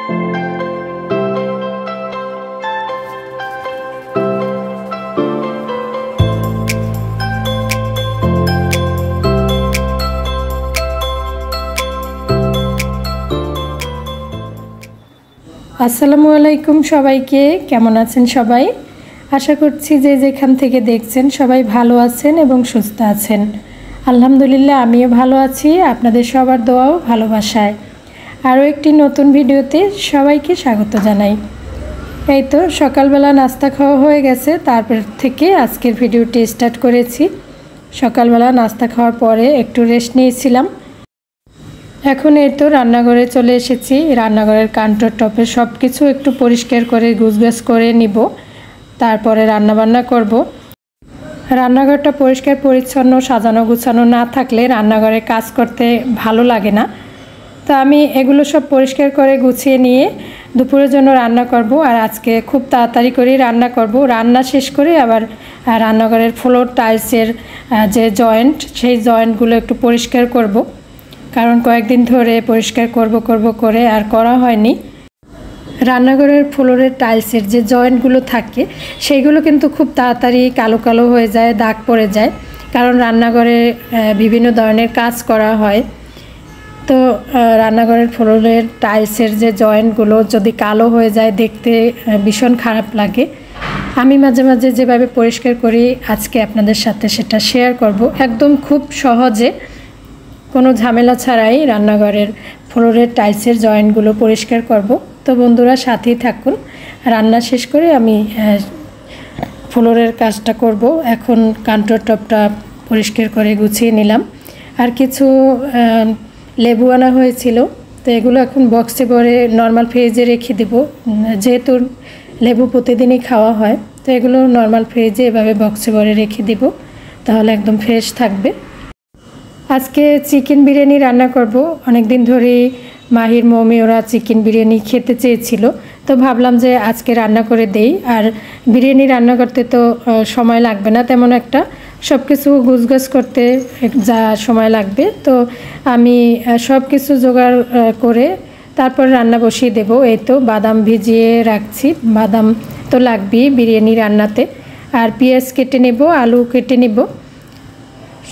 আসসালামু আলাইকুম সবাইকে, কেমন আছেন সবাই? আশা করছি যে যেখান থেকে দেখছেন সবাই ভালো আছেন এবং সুস্থ আছেন। আলহামদুলিল্লাহ আমিও ভালো আছি, আপনাদের সবার দোয়া ও ভালোবাসায়। আরও একটি নতুন ভিডিওতে সবাইকে স্বাগত জানাই। এই তো সকালবেলা নাস্তা খাওয়া হয়ে গেছে, তারপর থেকে আজকের ভিডিওটি স্টার্ট করেছি। সকালবেলা নাস্তা খাওয়ার পরে একটু রেস্ট নিয়েছিলাম। এখন এই তো রান্নাঘরে চলে এসেছি। রান্নাঘরের কাউন্টার টপে সব কিছু একটু পরিষ্কার করে গুছগাছ করে নিব, তারপরে রান্নাবান্না করব। রান্নাঘরটা পরিষ্কার পরিচ্ছন্ন সাজানো গুছানো না থাকলে রান্নাঘরে কাজ করতে ভালো লাগে না। তো আমি এগুলো সব পরিষ্কার করে গুছিয়ে নিয়ে দুপুরের জন্য রান্না করব। আর আজকে খুব তাড়াতাড়ি করে রান্না করব। রান্না শেষ করে আবার রান্নাঘরের ফ্লোর টাইলসের যে জয়েন্ট, সেই জয়েন্টগুলো একটু পরিষ্কার করব, কারণ কয়েকদিন ধরে পরিষ্কার করব করে আর করা হয়নি। রান্নাঘরের ফ্লোরের টাইলসের যে জয়েন্টগুলো থাকে সেইগুলো কিন্তু খুব তাড়াতাড়ি কালো কালো হয়ে যায়, দাগ পড়ে যায়, কারণ রান্নাঘরে বিভিন্ন ধরনের কাজ করা হয়। তো রান্নাঘরের ফ্লোরের টাইলসের যে জয়েন্টগুলো যদি কালো হয়ে যায় দেখতে ভীষণ খারাপ লাগে। আমি মাঝে মাঝে যেভাবে পরিষ্কার করি আজকে আপনাদের সাথে সেটা শেয়ার করব। একদম খুব সহজে, কোনো ঝামেলা ছাড়াই রান্নাঘরের ফ্লোরের টাইলসের জয়েন্টগুলো পরিষ্কার করব। তো বন্ধুরা সাথেই থাকুন। রান্না শেষ করে আমি ফ্লোরের কাজটা করব। এখন কাউন্টার টপটা পরিষ্কার করে গুছিয়ে নিলাম। আর কিছু লেবু আনা হয়েছিল, তো এগুলো এখন বক্সে ভরে নর্মাল ফ্রিজে রেখে দেব। যেহেতু লেবু প্রতিদিনই খাওয়া হয়, তো এগুলো নর্মাল ফ্রিজে এভাবে বক্সে ভরে রেখে দেব, তাহলে একদম ফ্রেশ থাকবে। আজকে চিকেন বিরিয়ানি রান্না করব। অনেক দিন ধরেই মাহির মমি ওরা চিকেন বিরিয়ানি খেতে চেয়েছিল, তো ভাবলাম যে আজকে রান্না করে দেই। আর বিরিয়ানি রান্না করতে তো সময় লাগবে না তেমন একটা, সব কিছু গুছগাছ করতে যা সময় লাগবে। তো আমি সব কিছু জোগাড় করে তারপর রান্না বসিয়ে দেব। এই তো বাদাম ভিজিয়ে রাখছি, বাদাম তো লাগবেই বিরিয়ানি রান্নাতে। আর পেঁয়াজ কেটে নেব, আলু কেটে নেব।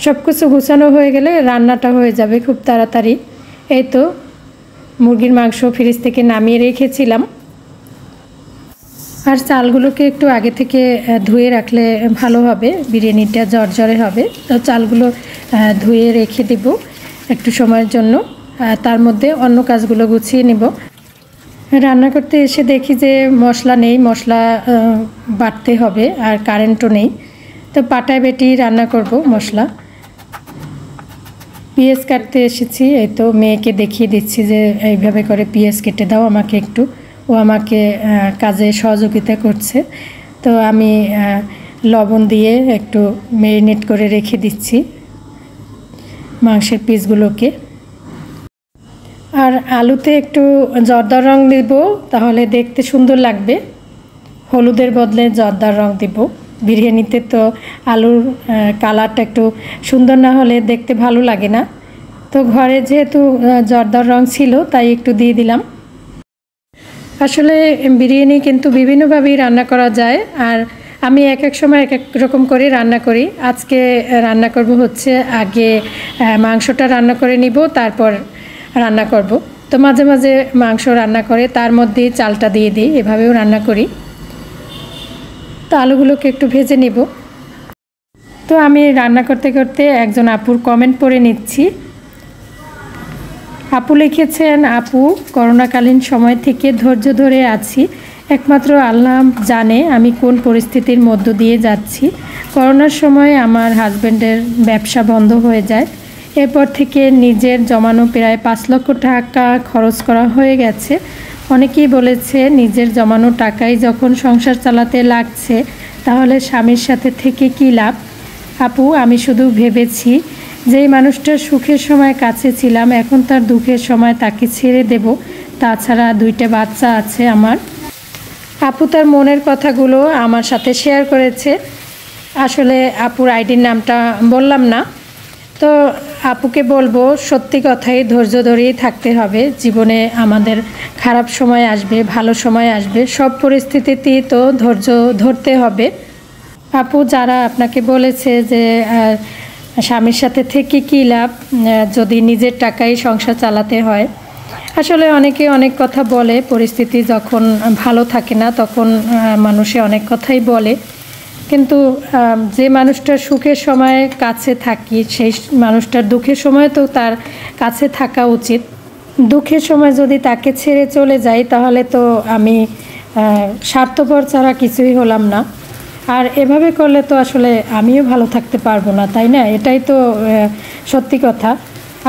সব কিছু গুছানো হয়ে গেলে রান্নাটা হয়ে যাবে খুব তাড়াতাড়ি। এই তো মুরগির মাংস ফ্রিজ থেকে নামিয়ে রেখেছিলাম। আর চালগুলোকে একটু আগে থেকে ধুয়ে রাখলে ভালো হবে, বিরিয়ানিটা ঝরঝরে হবে। তো চালগুলো ধুয়ে রেখে দেব একটু সময়ের জন্য, তার মধ্যে অন্য কাজগুলো গুছিয়ে নেব। রান্না করতে এসে দেখি যে মশলা নেই, মশলা বাটতে হবে, আর কারেন্টও নেই। তো পাটায় বেটি রান্না করব মশলা। পেঁয়াজ কাটতে এসেছি, এই তো মেয়েকে দেখিয়ে দিচ্ছি যে এইভাবে করে পেঁয়াজ কেটে দাও আমাকে একটু। ও আমাকে কাজে সহযোগিতা করছে। তো আমি লবণ দিয়ে একটু ম্যারিনেট করে রেখে দিচ্ছি মাংসের পিসগুলোকে। আর আলুতে একটু জর্দার রং দেব, তাহলে দেখতে সুন্দর লাগবে। হলুদের বদলে জর্দার রং দেব। বিরিয়ানিতে তো আলুর কালারটা একটু সুন্দর না হলে দেখতে ভালো লাগে না। তো ঘরে যেহেতু জর্দার রং ছিল তাই একটু দিয়ে দিলাম। আসলে বিরিয়ানি কিন্তু বিভিন্নভাবেই রান্না করা যায়, আর আমি এক এক সময় এক এক রকম করে রান্না করি। আজকে রান্না করব হচ্ছে আগে মাংসটা রান্না করে নিব, তারপর রান্না করব। তো মাঝে মাঝে মাংস রান্না করে তার মধ্যে চালটা দিয়ে দিই, এভাবেও রান্না করি। তো আলুগুলোকে একটু ভেজে নেব। তো আমি রান্না করতে করতে একজন আপুর কমেন্ট পড়ে নিচ্ছি। আপু লিখেছেন, আপু করোনাকালীন সময় থেকে ধৈর্য ধরে আছি, একমাত্র আল্লাহ জানে আমি কোন পরিস্থিতির মধ্য দিয়ে যাচ্ছি। করোনার সময় আমার হাজব্যান্ডের ব্যবসা বন্ধ হয়ে যায়, এরপর থেকে নিজের জমানো প্রায় 5 লক্ষ টাকা খরচ করা হয়ে গেছে। অনেকেই বলেছে নিজের জমানো টাকাই যখন সংসার চালাতে লাগছে তাহলে স্বামীর সাথে থেকে কী লাভ। আপু আমি শুধু ভেবেছি যেই মানুষটার সুখের সময় কাছে ছিলাম এখন তার দুঃখের সময় তাকে ছেড়ে দেব, তাছাড়া 2টা বাচ্চা আছে আমার। আপু তার মনের কথাগুলো আমার সাথে শেয়ার করেছে। আসলে আপুর আইডির নামটা বললাম না। তো আপুকে বলবো সত্যি কথাই ধৈর্য ধরেই থাকতে হবে। জীবনে আমাদের খারাপ সময় আসবে, ভালো সময় আসবে, সব পরিস্থিতিতেই তো ধৈর্য ধরতে হবে। আপু যারা আপনাকে বলেছে যে স্বামীর সাথে থেকে কী লাভ যদি নিজের টাকায় সংসার চালাতে হয়, আসলে অনেকে অনেক কথা বলে। পরিস্থিতি যখন ভালো থাকে না তখন মানুষে অনেক কথাই বলে, কিন্তু যে মানুষটার সুখের সময় কাছে থাকি সেই মানুষটার দুঃখের সময় তো তার কাছে থাকা উচিত। দুঃখের সময় যদি তাকে ছেড়ে চলে যাই তাহলে তো আমি স্বার্থপর ছাড়া কিছুই হলাম না। আর এভাবে করলে তো আসলে আমিও ভালো থাকতে পারবো না, তাই না? এটাই তো সত্যি কথা।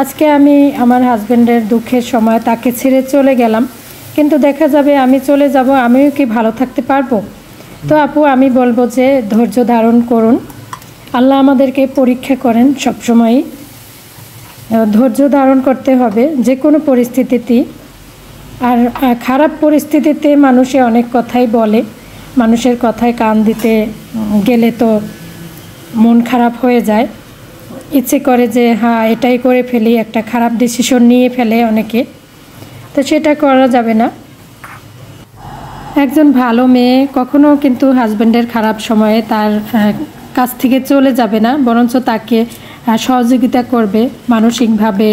আজকে আমি আমার হাজব্যান্ডের দুঃখের সময় তাকে ছেড়ে চলে গেলাম, কিন্তু দেখা যাবে আমি চলে যাব, আমিও কি ভালো থাকতে পারবো? তো আপু আমি বলবো যে ধৈর্য ধারণ করুন। আল্লাহ আমাদেরকে পরীক্ষা করেন সবসময়ই, ধৈর্য ধারণ করতে হবে যে কোনো পরিস্থিতিতেই। আর খারাপ পরিস্থিতিতে মানুষে অনেক কথাই বলে, মানুষের কথায় কান দিতে গেলে তো মন খারাপ হয়ে যায়, ইচ্ছে করে যে হ্যাঁ এটাই করে ফেলি, একটা খারাপ ডিসিশন নিয়ে ফেলে অনেকে, তো সেটা করা যাবে না। একজন ভালো মেয়ে কখনো কিন্তু হাজব্যান্ডের খারাপ সময়ে তার কাছ থেকে চলে যাবে না, বরঞ্চ তাকে সহযোগিতা করবে মানসিকভাবে,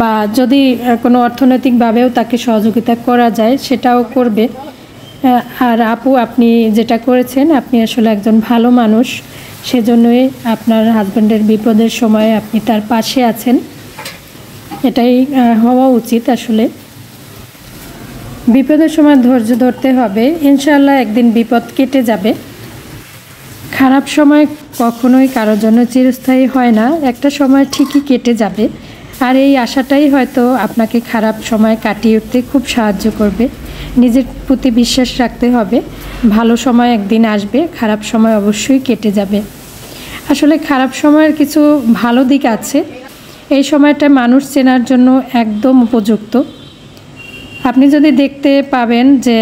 বা যদি কোনো অর্থনৈতিকভাবেও তাকে সহযোগিতা করা যায় সেটাও করবে। আর আপু আপনি যেটা করেছেন, আপনি আসলে একজন ভালো মানুষ, সেজন্যই আপনার হাজব্যান্ডের বিপদের সময় আপনি তার পাশে আছেন, এটাই হওয়া উচিত। আসলে বিপদের সময় ধৈর্য ধরতে হবে, ইনশাআল্লাহ একদিন বিপদ কেটে যাবে। খারাপ সময় কখনোই কারোর জন্য চিরস্থায়ী হয় না, একটা সময় ঠিকই কেটে যাবে। আর এই আশাটাই হয়তো আপনাকে খারাপ সময় কাটিয়ে উঠতে খুব সাহায্য করবে। নিজের প্রতি বিশ্বাস রাখতে হবে, ভালো সময় একদিন আসবে, খারাপ সময় অবশ্যই কেটে যাবে। আসলে খারাপ সময়ের কিছু ভালো দিক আছে, এই সময়টা মানুষ চেনার জন্য একদম উপযুক্ত। আপনি যদি দেখতে পাবেন যে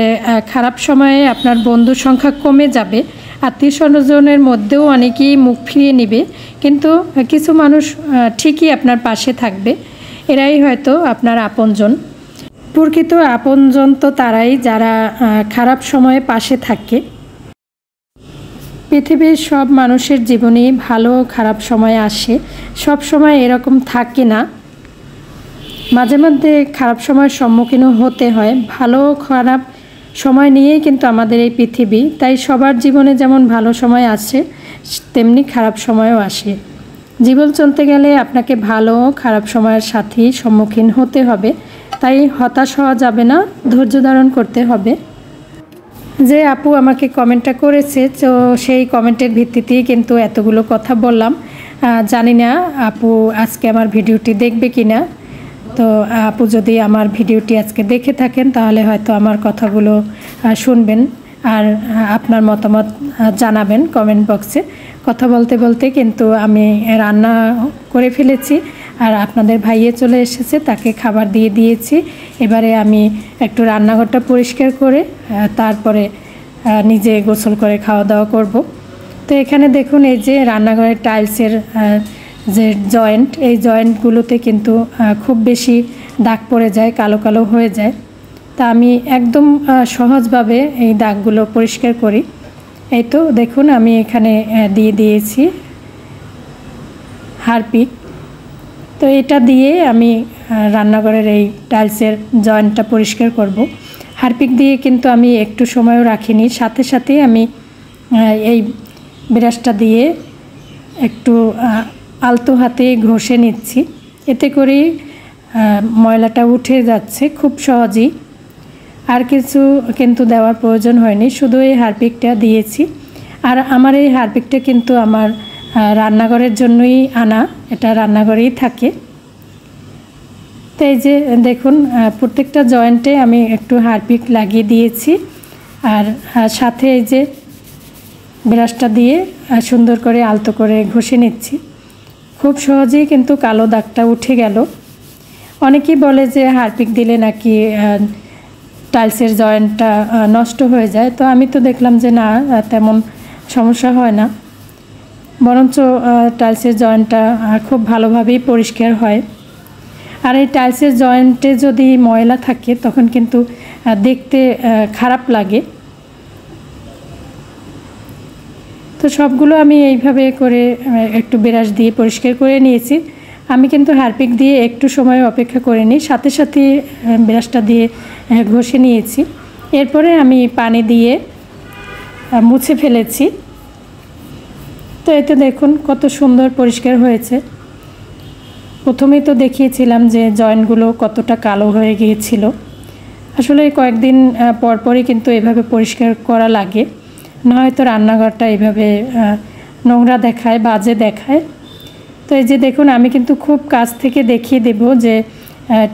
খারাপ সময়ে আপনার বন্ধুর সংখ্যা কমে যাবে, আত্মীয় স্বজনের মধ্যেও অনেকেই মুখ ফিরিয়ে নেবে, কিন্তু কিছু মানুষ ঠিকই আপনার পাশে থাকবে, এরাই হয়তো আপনার আপনজন। প্রকৃত আপনজন তো তারাই যারা খারাপ সময়ে পাশে থাকে। পৃথিবীর সব মানুষের জীবনেই ভালো খারাপ সময় আসে, সব সময় এরকম থাকে না, মাঝে মধ্যে খারাপ সময়ের সম্মুখীনও হতে হয়। ভালো খারাপ সময় নিয়েই কিন্তু আমাদের এই পৃথিবী, তাই সবার জীবনে যেমন ভালো সময় আসে তেমনি খারাপ সময়ও আসে। জীবন চলতে গেলে আপনাকে ভালো খারাপ সময়ের সাথেই সম্মুখীন হতে হবে, তাই হতাশ হওয়া যাবে না, ধৈর্য ধারণ করতে হবে। যে আপু আমাকে কমেন্টটা করেছে, তো সেই কমেন্টের ভিত্তিতেই কিন্তু এতগুলো কথা বললাম। জানি না আপু আজকে আমার ভিডিওটি দেখবে কি না। তো আপু যদি আমার ভিডিওটি আজকে দেখে থাকেন তাহলে হয়তো আমার কথাগুলো শুনবেন আর আপনার মতামত জানাবেন কমেন্ট বক্সে। কথা বলতে বলতে কিন্তু আমি রান্না করে ফেলেছি, আর আপনাদের ভাইয়ে চলে এসেছে, তাকে খাবার দিয়ে দিয়েছি। এবারে আমি একটু রান্নাঘরটা পরিষ্কার করে তারপরে নিজে গোসল করে খাওয়া দাওয়া করব। তো এখানে দেখুন এই যে রান্নাঘরের টাইলসের যে জয়েন্ট, এই জয়েন্টগুলোতে কিন্তু খুব বেশি দাগ পড়ে যায়, কালো কালো হয়ে যায়। তা আমি একদম সহজভাবে এই দাগগুলো পরিষ্কার করি। এই তো দেখুন আমি এখানে দিয়ে দিয়েছি হারপিক। তো এটা দিয়ে আমি রান্নাঘরের এই টাইলসের জয়েন্টটা পরিষ্কার করব। হারপিক দিয়ে কিন্তু আমি একটু সময়ও রাখিনি, সাথে সাথে আমি এই ব্রাশটা দিয়ে একটু আলতো হাতে ঘষে নিচ্ছি, এতে করে ময়লাটা উঠে যাচ্ছে খুব সহজেই। আর কিছু কিন্তু দেওয়ার প্রয়োজন হয়নি, শুধু এই হারপিকটা দিয়েছি। আর আমার এই হারপিকটা কিন্তু আমার রান্নাঘরের জন্যই আনা, এটা রান্নাঘরেই থাকে। তো এই যে দেখুন প্রত্যেকটা জয়েন্টে আমি একটু হারপিক লাগিয়ে দিয়েছি, আর সাথে এই যে ব্রাশটা দিয়ে সুন্দর করে আলতো করে ঘষে নিচ্ছি। খুব সহজেই কিন্তু কালো দাগটা উঠে গেল। অনেকেই বলে যে হারপিক দিলে নাকি টাইলসের জয়েন্টটা নষ্ট হয়ে যায়, তো আমি তো দেখলাম যে না, তেমন সমস্যা হয় না। বরঞ্চ টাইলসের জয়েন্টটা খুব ভালোভাবেই পরিষ্কার হয়। আর এই টাইলসের জয়েন্টে যদি ময়লা থাকে তখন কিন্তু দেখতে খারাপ লাগে। তো সবগুলো আমি এইভাবে করে একটু ব্রাশ দিয়ে পরিষ্কার করে নিয়েছি। আমি কিন্তু হারপিক দিয়ে একটু সময় অপেক্ষা করে নিই, সাথে সাথে ব্রাশটা দিয়ে ঘষে নিয়েছি। এরপরে আমি পানি দিয়ে মুছে ফেলেছি। তো এতে দেখুন কত সুন্দর পরিষ্কার হয়েছে। প্রথমেই তো দেখিয়েছিলাম যে জয়েন্টগুলো কতটা কালো হয়ে গিয়েছিল। আসলে কয়েকদিন পরপরই কিন্তু এভাবে পরিষ্কার করা লাগে, নয়তো রান্নাঘরটা এভাবে নোংরা দেখায়, বাজে দেখায়। তো এই যে দেখুন আমি কিন্তু খুব কাছ থেকে দেখিয়ে দেব যে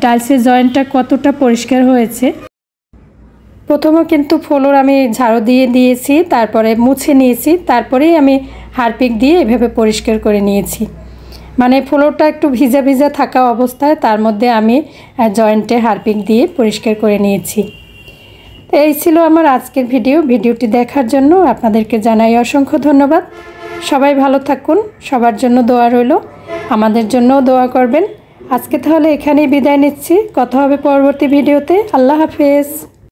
টাইলসের জয়েন্টটা কতটা পরিষ্কার হয়েছে। প্রথমে কিন্তু ফ্লোর আমি ঝাড়ু দিয়ে দিয়েছি, তারপরে মুছে নিয়েছি, তারপরেই আমি হারপিক দিয়ে এভাবে পরিষ্কার করে নিয়েছি। মানে ফ্লোরটা একটু ভিজা ভিজা থাকা অবস্থায় তার মধ্যে আমি জয়েন্টে হারপিক দিয়ে পরিষ্কার করে নিয়েছি। তো এই ছিল আমার আজকের ভিডিওটি দেখার জন্য আপনাদেরকে জানাই অসংখ্য ধন্যবাদ। সবাই ভালো থাকুন, সবার জন্য দোয়া রইল, আমাদের জন্যও দোয়া করবেন। আজকে তাহলে এখানেই বিদায় নিচ্ছি, কথা হবে পরবর্তী ভিডিওতে। আল্লাহ হাফেজ।